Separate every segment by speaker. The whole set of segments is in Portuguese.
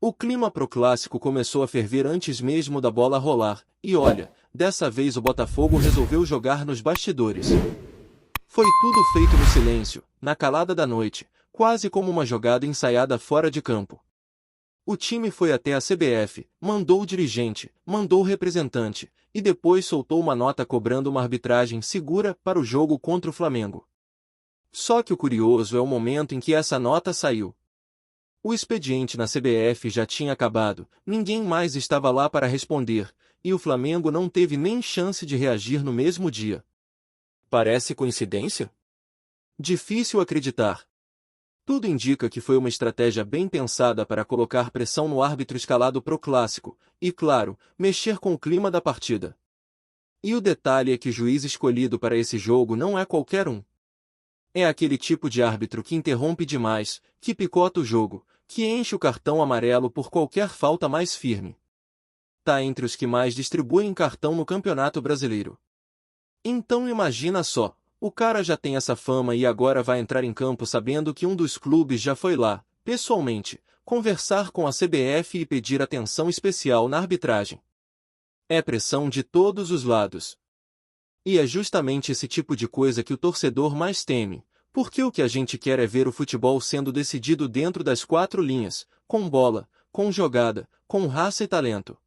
Speaker 1: O clima pro clássico começou a ferver antes mesmo da bola rolar, e olha, dessa vez o Botafogo resolveu jogar nos bastidores. Foi tudo feito no silêncio, na calada da noite, quase como uma jogada ensaiada fora de campo. O time foi até a CBF, mandou o dirigente, mandou o representante, e depois soltou uma nota cobrando uma arbitragem segura para o jogo contra o Flamengo. Só que o curioso é o momento em que essa nota saiu. O expediente na CBF já tinha acabado, ninguém mais estava lá para responder, e o Flamengo não teve nem chance de reagir no mesmo dia. Parece coincidência? Difícil acreditar. Tudo indica que foi uma estratégia bem pensada para colocar pressão no árbitro escalado pro clássico, e claro, mexer com o clima da partida. E o detalhe é que o juiz escolhido para esse jogo não é qualquer um. É aquele tipo de árbitro que interrompe demais, que picota o jogo, que enche o cartão amarelo por qualquer falta mais firme. Tá entre os que mais distribuem cartão no Campeonato Brasileiro. Então imagina só, o cara já tem essa fama e agora vai entrar em campo sabendo que um dos clubes já foi lá, pessoalmente, conversar com a CBF e pedir atenção especial na arbitragem. É pressão de todos os lados. E é justamente esse tipo de coisa que o torcedor mais teme, porque o que a gente quer é ver o futebol sendo decidido dentro das quatro linhas, com bola, com jogada, com raça e talento.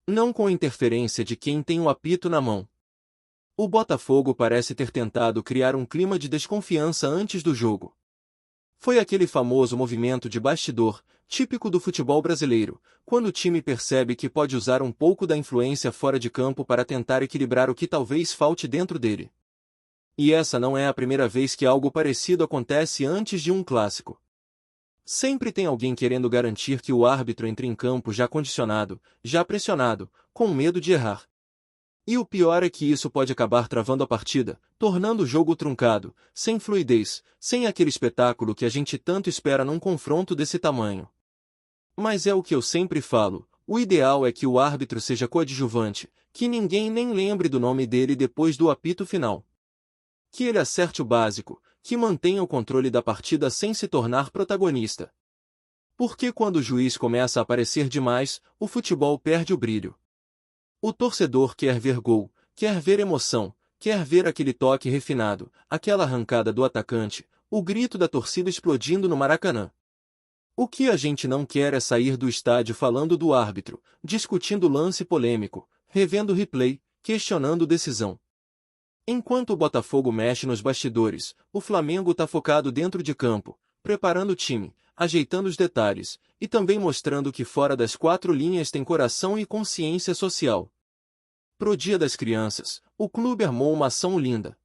Speaker 1: Não com interferência de quem tem o apito na mão. O Botafogo parece ter tentado criar um clima de desconfiança antes do jogo. Foi aquele famoso movimento de bastidor, típico do futebol brasileiro, quando o time percebe que pode usar um pouco da influência fora de campo para tentar equilibrar o que talvez falte dentro dele. E essa não é a primeira vez que algo parecido acontece antes de um clássico. Sempre tem alguém querendo garantir que o árbitro entre em campo já condicionado, já pressionado, com medo de errar. E o pior é que isso pode acabar travando a partida, tornando o jogo truncado, sem fluidez, sem aquele espetáculo que a gente tanto espera num confronto desse tamanho. Mas é o que eu sempre falo, o ideal é que o árbitro seja coadjuvante, que ninguém nem lembre do nome dele depois do apito final. Que ele acerte o básico, que mantenha o controle da partida sem se tornar protagonista. Porque quando o juiz começa a aparecer demais, o futebol perde o brilho. O torcedor quer ver gol, quer ver emoção, quer ver aquele toque refinado, aquela arrancada do atacante, o grito da torcida explodindo no Maracanã. O que a gente não quer é sair do estádio falando do árbitro, discutindo lance polêmico, revendo replay, questionando decisão. Enquanto o Botafogo mexe nos bastidores, o Flamengo tá focado dentro de campo, preparando o time, ajeitando os detalhes, e também mostrando que fora das quatro linhas tem coração e consciência social. Pro Dia das Crianças, o clube armou uma ação linda.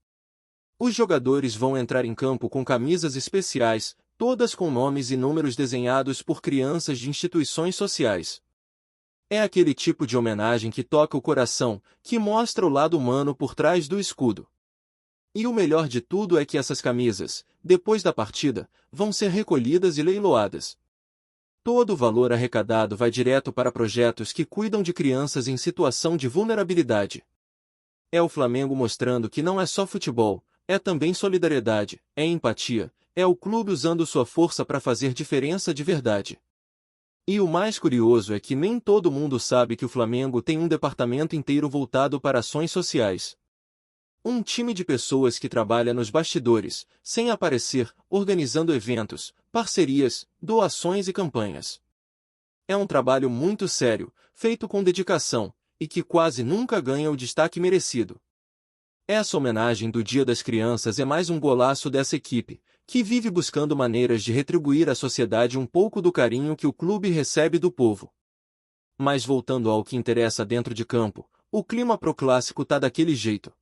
Speaker 1: Os jogadores vão entrar em campo com camisas especiais, todas com nomes e números desenhados por crianças de instituições sociais. É aquele tipo de homenagem que toca o coração, que mostra o lado humano por trás do escudo. E o melhor de tudo é que essas camisas, depois da partida, vão ser recolhidas e leiloadas. Todo o valor arrecadado vai direto para projetos que cuidam de crianças em situação de vulnerabilidade. É o Flamengo mostrando que não é só futebol, é também solidariedade, é empatia, é o clube usando sua força para fazer diferença de verdade. E o mais curioso é que nem todo mundo sabe que o Flamengo tem um departamento inteiro voltado para ações sociais. Um time de pessoas que trabalha nos bastidores, sem aparecer, organizando eventos, parcerias, doações e campanhas. É um trabalho muito sério, feito com dedicação, e que quase nunca ganha o destaque merecido. Essa homenagem do Dia das Crianças é mais um golaço dessa equipe, que vive buscando maneiras de retribuir à sociedade um pouco do carinho que o clube recebe do povo. Mas voltando ao que interessa dentro de campo, o clima pro clássico tá daquele jeito.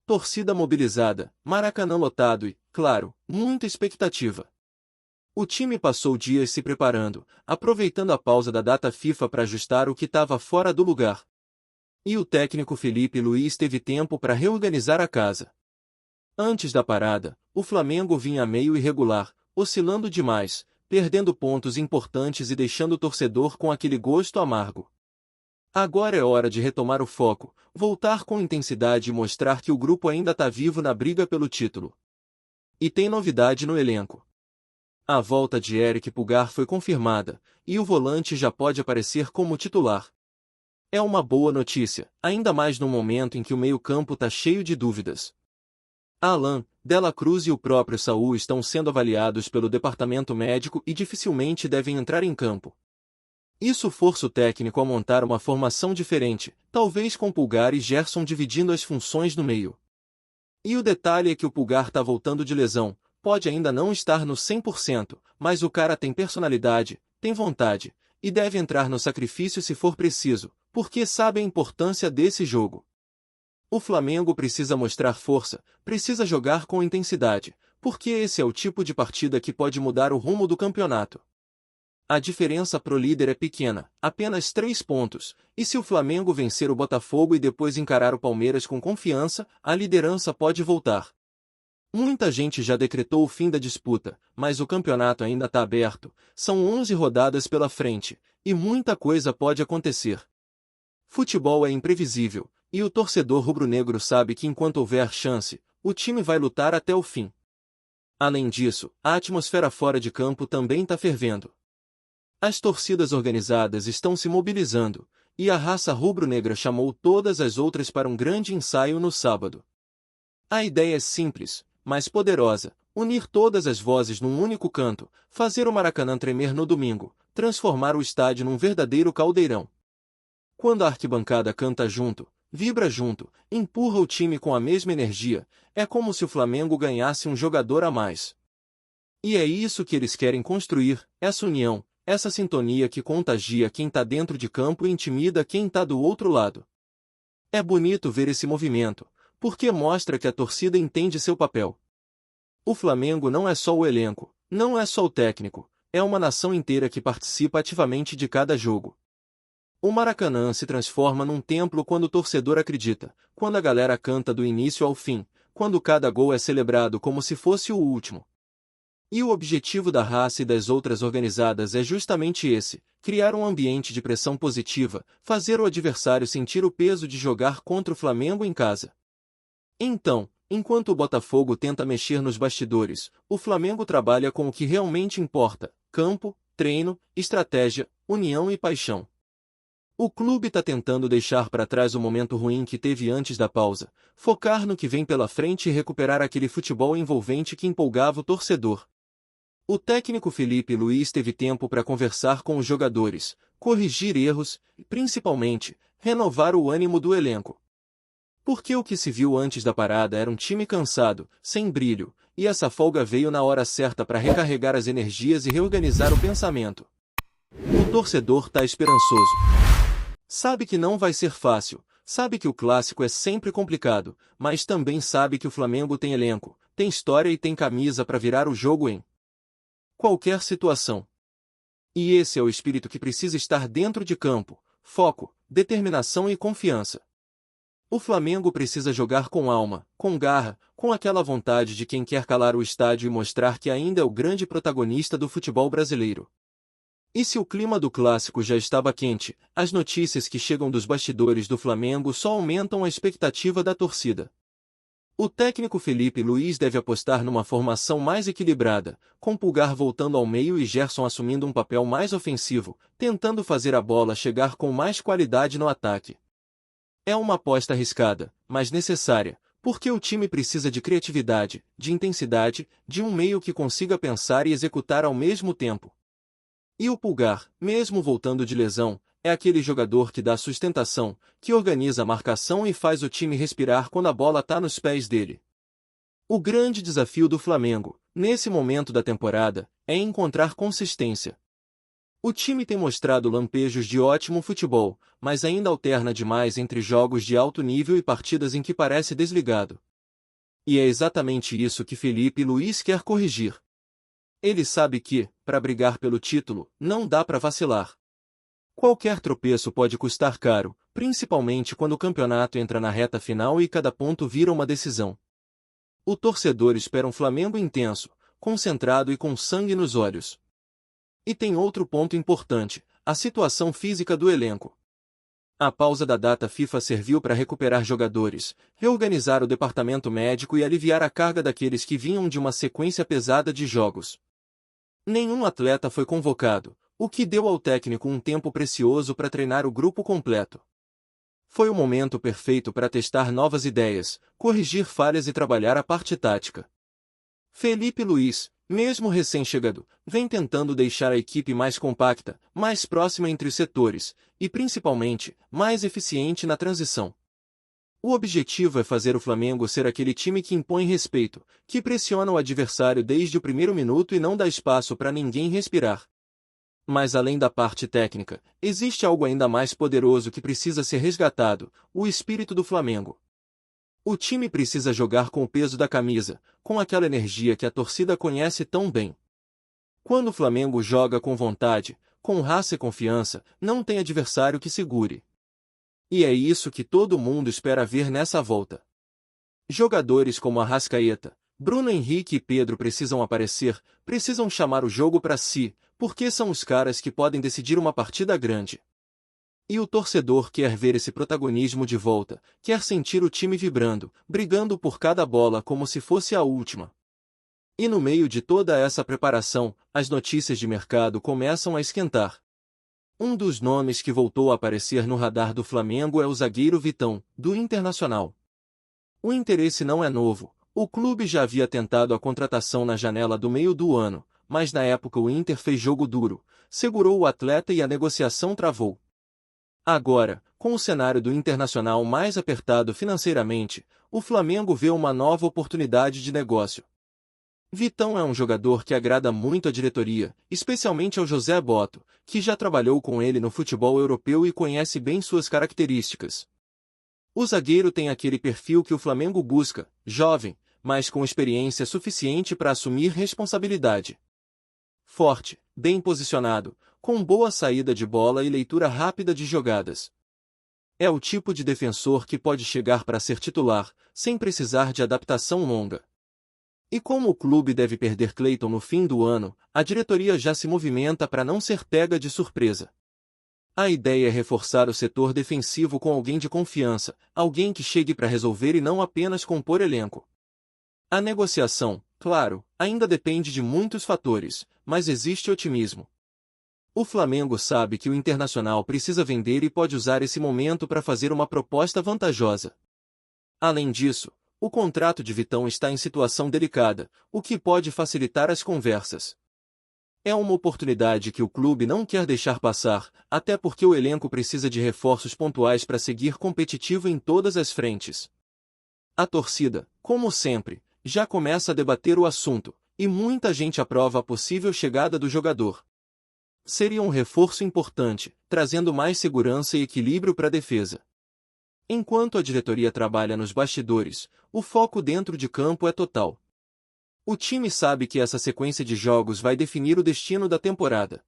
Speaker 1: Torcida mobilizada, Maracanã lotado e, claro, muita expectativa. O time passou dias se preparando, aproveitando a pausa da data FIFA para ajustar o que estava fora do lugar. E o técnico Felipe Luiz teve tempo para reorganizar a casa. Antes da parada, o Flamengo vinha meio irregular, oscilando demais, perdendo pontos importantes e deixando o torcedor com aquele gosto amargo. Agora é hora de retomar o foco, voltar com intensidade e mostrar que o grupo ainda está vivo na briga pelo título. E tem novidade no elenco. A volta de Eric Pulgar foi confirmada, e o volante já pode aparecer como titular. É uma boa notícia, ainda mais no momento em que o meio-campo está cheio de dúvidas. Alan, Dela Cruz e o próprio Saul estão sendo avaliados pelo departamento médico e dificilmente devem entrar em campo. Isso força o técnico a montar uma formação diferente, talvez com Pulgar e Gerson dividindo as funções no meio. E o detalhe é que o Pulgar está voltando de lesão, pode ainda não estar no 100%, mas o cara tem personalidade, tem vontade, e deve entrar no sacrifício se for preciso, porque sabe a importância desse jogo. O Flamengo precisa mostrar força, precisa jogar com intensidade, porque esse é o tipo de partida que pode mudar o rumo do campeonato. A diferença pro líder é pequena, apenas 3 pontos, e se o Flamengo vencer o Botafogo e depois encarar o Palmeiras com confiança, a liderança pode voltar. Muita gente já decretou o fim da disputa, mas o campeonato ainda está aberto, são 11 rodadas pela frente, e muita coisa pode acontecer. Futebol é imprevisível, e o torcedor rubro-negro sabe que enquanto houver chance, o time vai lutar até o fim. Além disso, a atmosfera fora de campo também está fervendo. As torcidas organizadas estão se mobilizando, e a raça rubro-negra chamou todas as outras para um grande ensaio no sábado. A ideia é simples, mas poderosa: unir todas as vozes num único canto, fazer o Maracanã tremer no domingo, transformar o estádio num verdadeiro caldeirão. Quando a arquibancada canta junto, vibra junto, empurra o time com a mesma energia, é como se o Flamengo ganhasse um jogador a mais. E é isso que eles querem construir, essa união, essa sintonia que contagia quem está dentro de campo e intimida quem está do outro lado. É bonito ver esse movimento, porque mostra que a torcida entende seu papel. O Flamengo não é só o elenco, não é só o técnico, é uma nação inteira que participa ativamente de cada jogo. O Maracanã se transforma num templo quando o torcedor acredita, quando a galera canta do início ao fim, quando cada gol é celebrado como se fosse o último. E o objetivo da raça e das outras organizadas é justamente esse: criar um ambiente de pressão positiva, fazer o adversário sentir o peso de jogar contra o Flamengo em casa. Então, enquanto o Botafogo tenta mexer nos bastidores, o Flamengo trabalha com o que realmente importa: campo, treino, estratégia, união e paixão. O clube está tentando deixar para trás o momento ruim que teve antes da pausa, focar no que vem pela frente e recuperar aquele futebol envolvente que empolgava o torcedor. O técnico Felipe Luiz teve tempo para conversar com os jogadores, corrigir erros e, principalmente, renovar o ânimo do elenco. Porque o que se viu antes da parada era um time cansado, sem brilho, e essa folga veio na hora certa para recarregar as energias e reorganizar o pensamento. O torcedor está esperançoso. Sabe que não vai ser fácil, sabe que o clássico é sempre complicado, mas também sabe que o Flamengo tem elenco, tem história e tem camisa para virar o jogo em qualquer situação. E esse é o espírito que precisa estar dentro de campo: foco, determinação e confiança. O Flamengo precisa jogar com alma, com garra, com aquela vontade de quem quer calar o estádio e mostrar que ainda é o grande protagonista do futebol brasileiro. E se o clima do clássico já estava quente, as notícias que chegam dos bastidores do Flamengo só aumentam a expectativa da torcida. O técnico Felipe Luiz deve apostar numa formação mais equilibrada, com Pulgar voltando ao meio e Gerson assumindo um papel mais ofensivo, tentando fazer a bola chegar com mais qualidade no ataque. É uma aposta arriscada, mas necessária, porque o time precisa de criatividade, de intensidade, de um meio que consiga pensar e executar ao mesmo tempo. E o Pulgar, mesmo voltando de lesão, é aquele jogador que dá sustentação, que organiza a marcação e faz o time respirar quando a bola está nos pés dele. O grande desafio do Flamengo, nesse momento da temporada, é encontrar consistência. O time tem mostrado lampejos de ótimo futebol, mas ainda alterna demais entre jogos de alto nível e partidas em que parece desligado. E é exatamente isso que Felipe Luiz quer corrigir. Ele sabe que, para brigar pelo título, não dá para vacilar. Qualquer tropeço pode custar caro, principalmente quando o campeonato entra na reta final e cada ponto vira uma decisão. O torcedor espera um Flamengo intenso, concentrado e com sangue nos olhos. E tem outro ponto importante: a situação física do elenco. A pausa da data FIFA serviu para recuperar jogadores, reorganizar o departamento médico e aliviar a carga daqueles que vinham de uma sequência pesada de jogos. Nenhum atleta foi convocado, o que deu ao técnico um tempo precioso para treinar o grupo completo. Foi o momento perfeito para testar novas ideias, corrigir falhas e trabalhar a parte tática. Felipe Luiz, mesmo recém-chegado, vem tentando deixar a equipe mais compacta, mais próxima entre os setores, e principalmente, mais eficiente na transição. O objetivo é fazer o Flamengo ser aquele time que impõe respeito, que pressiona o adversário desde o primeiro minuto e não dá espaço para ninguém respirar. Mas além da parte técnica, existe algo ainda mais poderoso que precisa ser resgatado: o espírito do Flamengo. O time precisa jogar com o peso da camisa, com aquela energia que a torcida conhece tão bem. Quando o Flamengo joga com vontade, com raça e confiança, não tem adversário que segure. E é isso que todo mundo espera ver nessa volta. Jogadores como Arrascaeta, Bruno Henrique e Pedro precisam aparecer, precisam chamar o jogo para si, porque são os caras que podem decidir uma partida grande. E o torcedor quer ver esse protagonismo de volta, quer sentir o time vibrando, brigando por cada bola como se fosse a última. E no meio de toda essa preparação, as notícias de mercado começam a esquentar. Um dos nomes que voltou a aparecer no radar do Flamengo é o zagueiro Vitão, do Internacional. O interesse não é novo, o clube já havia tentado a contratação na janela do meio do ano, mas na época o Inter fez jogo duro, segurou o atleta e a negociação travou. Agora, com o cenário do Internacional mais apertado financeiramente, o Flamengo vê uma nova oportunidade de negócio. Vitão é um jogador que agrada muito à diretoria, especialmente ao José Botto, que já trabalhou com ele no futebol europeu e conhece bem suas características. O zagueiro tem aquele perfil que o Flamengo busca, jovem, mas com experiência suficiente para assumir responsabilidade. Forte, bem posicionado, com boa saída de bola e leitura rápida de jogadas. É o tipo de defensor que pode chegar para ser titular, sem precisar de adaptação longa. E como o clube deve perder Cleiton no fim do ano, a diretoria já se movimenta para não ser pega de surpresa. A ideia é reforçar o setor defensivo com alguém de confiança, alguém que chegue para resolver e não apenas compor elenco. A negociação, claro, ainda depende de muitos fatores, mas existe otimismo. O Flamengo sabe que o Internacional precisa vender e pode usar esse momento para fazer uma proposta vantajosa. Além disso, o contrato de Vitão está em situação delicada, o que pode facilitar as conversas. É uma oportunidade que o clube não quer deixar passar, até porque o elenco precisa de reforços pontuais para seguir competitivo em todas as frentes. A torcida, como sempre, já começa a debater o assunto, e muita gente aprova a possível chegada do jogador. Seria um reforço importante, trazendo mais segurança e equilíbrio para a defesa. Enquanto a diretoria trabalha nos bastidores, o foco dentro de campo é total. O time sabe que essa sequência de jogos vai definir o destino da temporada.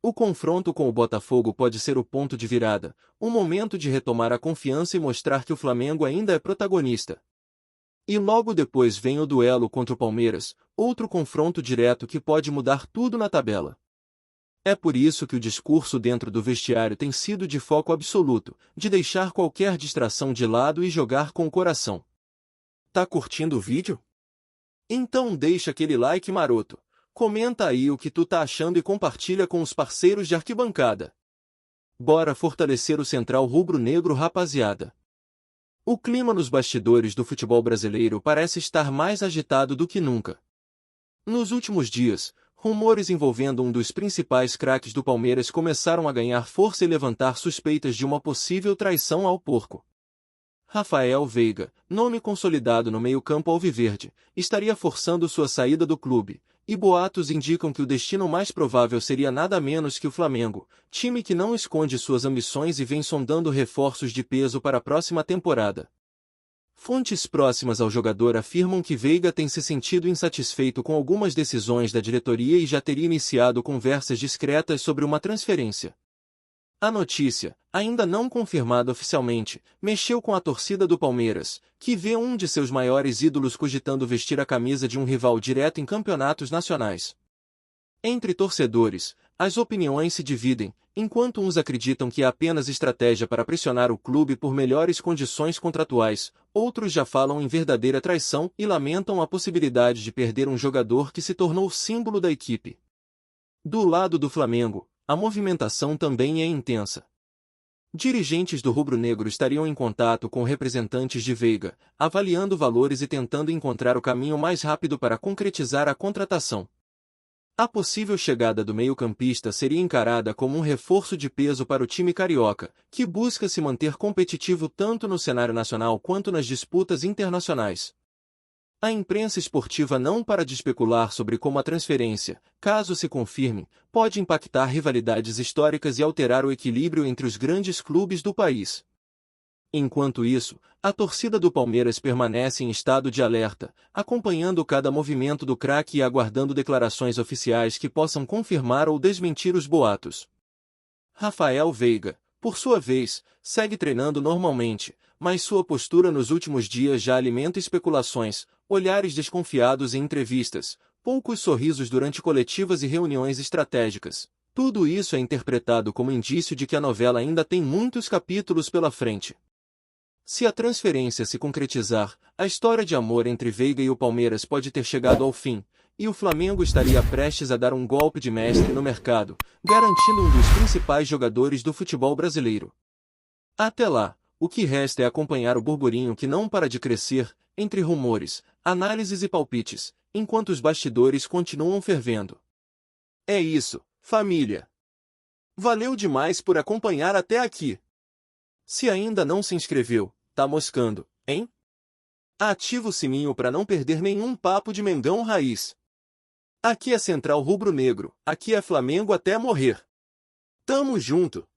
Speaker 1: O confronto com o Botafogo pode ser o ponto de virada, um momento de retomar a confiança e mostrar que o Flamengo ainda é protagonista. E logo depois vem o duelo contra o Palmeiras, outro confronto direto que pode mudar tudo na tabela. É por isso que o discurso dentro do vestiário tem sido de foco absoluto, de deixar qualquer distração de lado e jogar com o coração. Tá curtindo o vídeo? Então deixa aquele like maroto, comenta aí o que tu tá achando e compartilha com os parceiros de arquibancada. Bora fortalecer o Central Rubro-Negro, rapaziada. O clima nos bastidores do futebol brasileiro parece estar mais agitado do que nunca. Nos últimos dias, rumores envolvendo um dos principais craques do Palmeiras começaram a ganhar força e levantar suspeitas de uma possível traição ao porco. Rafael Veiga, nome consolidado no meio-campo alviverde, estaria forçando sua saída do clube, e boatos indicam que o destino mais provável seria nada menos que o Flamengo, time que não esconde suas ambições e vem sondando reforços de peso para a próxima temporada. Fontes próximas ao jogador afirmam que Veiga tem se sentido insatisfeito com algumas decisões da diretoria e já teria iniciado conversas discretas sobre uma transferência. A notícia, ainda não confirmada oficialmente, mexeu com a torcida do Palmeiras, que vê um de seus maiores ídolos cogitando vestir a camisa de um rival direto em campeonatos nacionais. Entre torcedores, as opiniões se dividem, enquanto uns acreditam que é apenas estratégia para pressionar o clube por melhores condições contratuais, outros já falam em verdadeira traição e lamentam a possibilidade de perder um jogador que se tornou símbolo da equipe. Do lado do Flamengo, a movimentação também é intensa. Dirigentes do rubro-negro estariam em contato com representantes de Veiga, avaliando valores e tentando encontrar o caminho mais rápido para concretizar a contratação. A possível chegada do meio-campista seria encarada como um reforço de peso para o time carioca, que busca se manter competitivo tanto no cenário nacional quanto nas disputas internacionais. A imprensa esportiva não para de especular sobre como a transferência, caso se confirme, pode impactar rivalidades históricas e alterar o equilíbrio entre os grandes clubes do país. Enquanto isso, a torcida do Palmeiras permanece em estado de alerta, acompanhando cada movimento do craque e aguardando declarações oficiais que possam confirmar ou desmentir os boatos. Rafael Veiga, por sua vez, segue treinando normalmente, mas sua postura nos últimos dias já alimenta especulações, olhares desconfiados em entrevistas, poucos sorrisos durante coletivas e reuniões estratégicas. Tudo isso é interpretado como indício de que a novela ainda tem muitos capítulos pela frente. Se a transferência se concretizar, a história de amor entre Veiga e o Palmeiras pode ter chegado ao fim, e o Flamengo estaria prestes a dar um golpe de mestre no mercado, garantindo um dos principais jogadores do futebol brasileiro. Até lá, o que resta é acompanhar o burburinho que não para de crescer, entre rumores, análises e palpites, enquanto os bastidores continuam fervendo. É isso, família. Valeu demais por acompanhar até aqui. Se ainda não se inscreveu, tá moscando, hein? Ativa o sininho para não perder nenhum papo de Mengão Raiz. Aqui é Central Rubro Negro, aqui é Flamengo até morrer. Tamo junto!